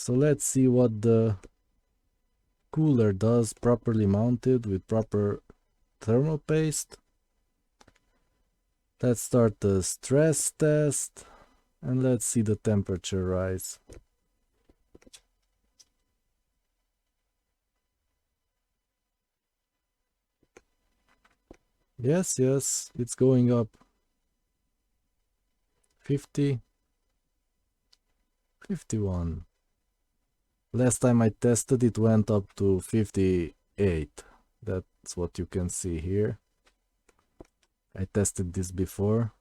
So let's see what the cooler does properly mounted with proper thermal paste. Let's start the stress test and let's see the temperature rise. Yes, it's going up. 50, 51. Last time I tested it went up to 58. That's what you can see here. I tested this before.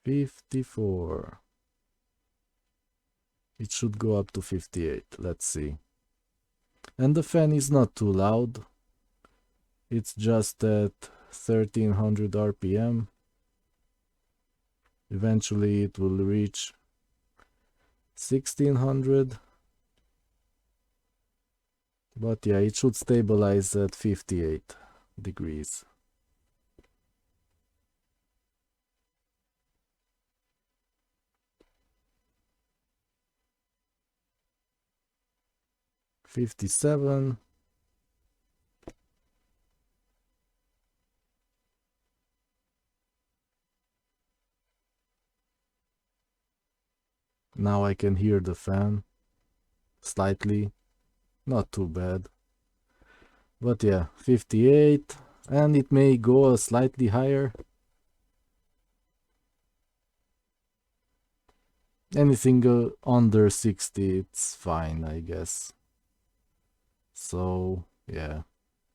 $54. It should go up to 58. Let's see. And the fan is not too loud. It's just at 1300 RPM. Eventually it will reach 1600. But yeah, it should stabilize at 58 degrees. $57. Now I can hear the fan slightly, not too bad. But yeah, 58, and it may go slightly higher. Anything under 60, it's fine, I guess. So yeah,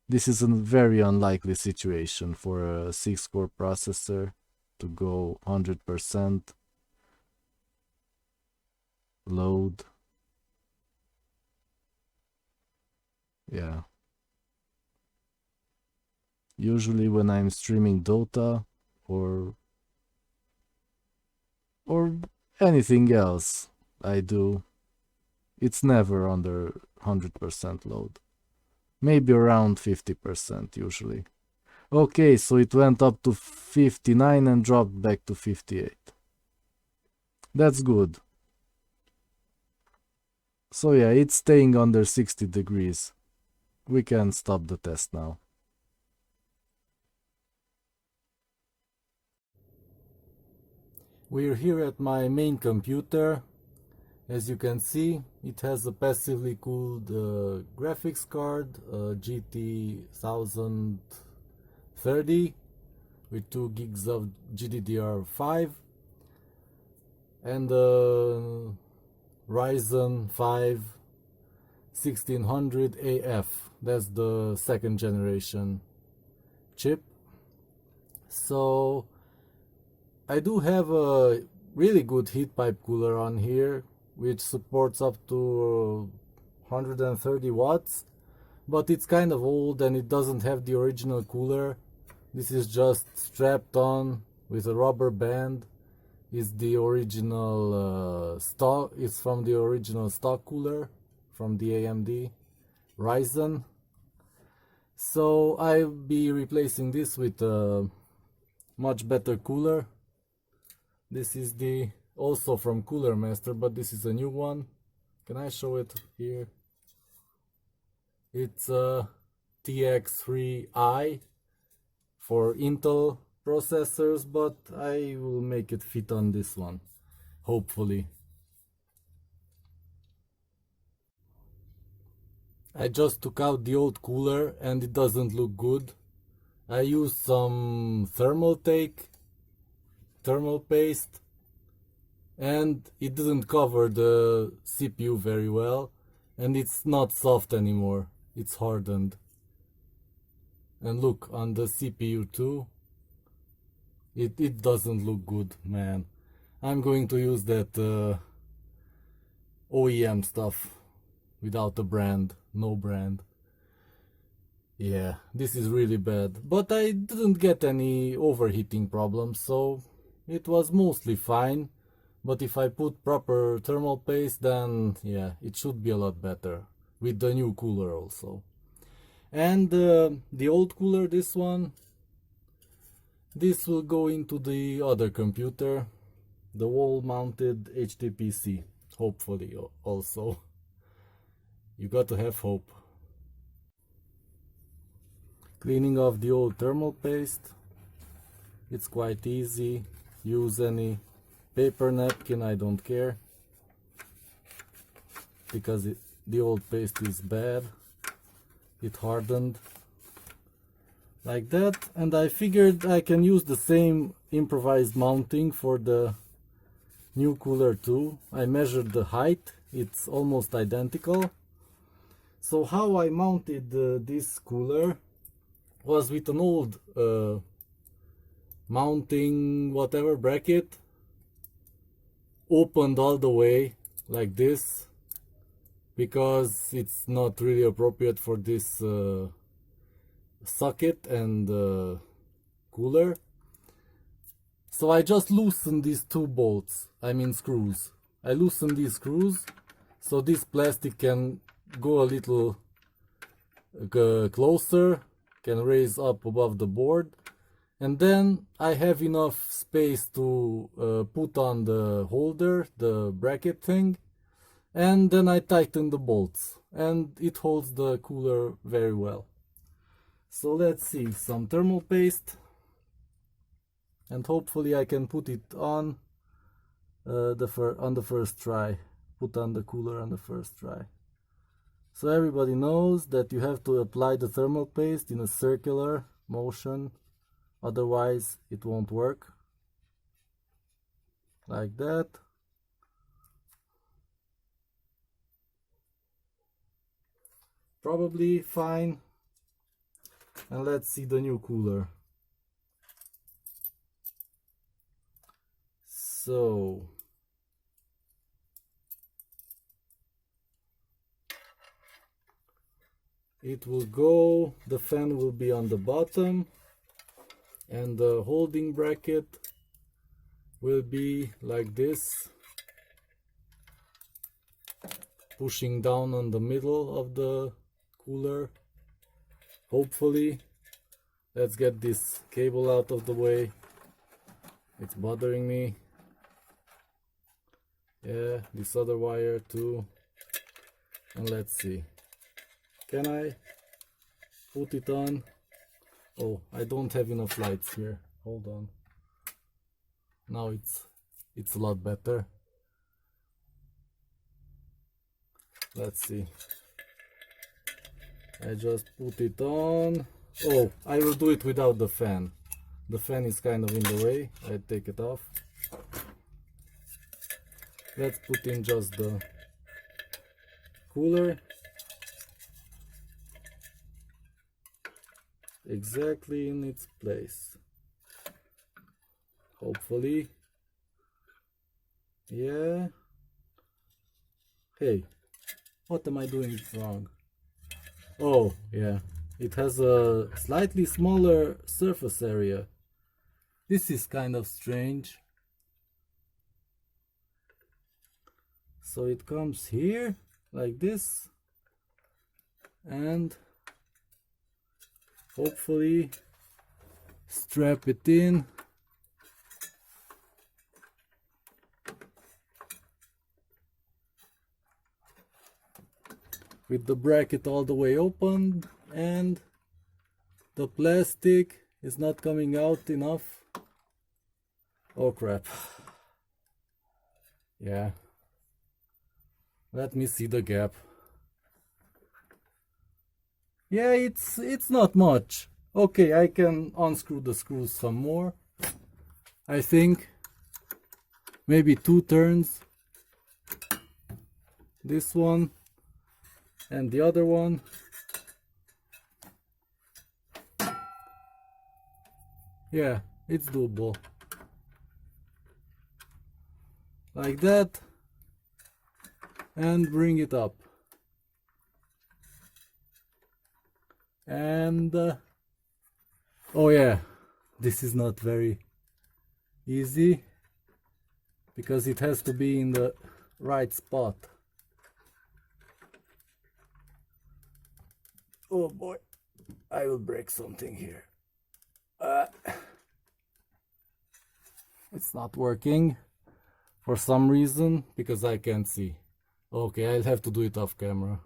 this is a very unlikely situation for a 6-core processor to go 100% load. Yeah. Usually when I'm streaming Dota or anything else I do, it's never under 100% load. Maybe around 50% usually. Okay, so it went up to 59 and dropped back to 58. That's good. So yeah, it's staying under 60 degrees. We can stop the test now. We're here at my main computer. As you can see, it has a passively cooled graphics card, GT 1030 with 2 gigs of GDDR5 and Ryzen 5 1600 AF. That's the second generation chip. So I do have a really good heat pipe cooler on here, which supports up to 130 watts, but it's kind of old and it doesn't have the original cooler. This is just strapped on with a rubber band. It's the original stock. It's from the original stock cooler from the AMD Ryzen. So I'll be replacing this with a much better cooler. This is the also from Cooler Master, but this is a new one. Can I show it here? It's a TX3i for Intel processors, but I will make it fit on this one, hopefully. I just took out the old cooler and it doesn't look good. I used some thermal paste, and it didn't cover the CPU very well, and it's not soft anymore, it's hardened. And look, on the CPU too, it doesn't look good, man. I'm going to use that OEM stuff without a brand, no brand. Yeah, this is really bad, but I didn't get any overheating problems, so it was mostly fine. But if I put proper thermal paste, then yeah, it should be a lot better with the new cooler also. And the old cooler, this one, this will go into the other computer, the wall mounted HTPC, hopefully. Also, you got to have hope. Cleaning off the old thermal paste, it's quite easy. Use any paper napkin, I don't care, because the old paste is bad. It hardened like that, and I figured I can use the same improvised mounting for the new cooler too. I measured the height, it's almost identical. So how I mounted this cooler was with an old mounting whatever bracket, opened all the way like this, because it's not really appropriate for this socket and cooler. So I just loosened these two bolts, I mean screws. I loosened these screws so this plastic can go a little closer, can raise up above the board, and then I have enough space to put on the holder, the bracket thing, and then I tighten the bolts, and it holds the cooler very well. So let's see, some thermal paste, and hopefully I can put it on the first try. Put on the cooler on the first try. So everybody knows that you have to apply the thermal paste in a circular motion, otherwise it won't work. Like that. Probably fine. And let's see the new cooler. So it will go, the fan will be on the bottom, and the holding bracket will be like this, pushing down on the middle of the cooler. Hopefully. Let's get this cable out of the way, it's bothering me. Yeah, this other wire too. And let's see, can I put it on? Oh, I don't have enough lights here, hold on. Now it's a lot better. Let's see, I just put it on. Oh, I will do it without the fan. The fan is kind of in the way. I take it off. Let's put in just the cooler. Exactly in its place. Hopefully. Yeah. Hey, what am I doing wrong? Oh, yeah. It has a slightly smaller surface area. This is kind of strange. So it comes here, like this. And hopefully strap it in. With the bracket all the way open, and the plastic is not coming out enough. Oh crap. Yeah. Let me see the gap. Yeah, it's not much. Okay, I can unscrew the screws some more. I think maybe 2 turns. This one and the other one. Yeah, it's doable. Like that. And bring it up. And oh yeah, this is not very easy because it has to be in the right spot. Oh boy, I will break something here. It's not working for some reason because I can't see. Okay, I'll have to do it off camera.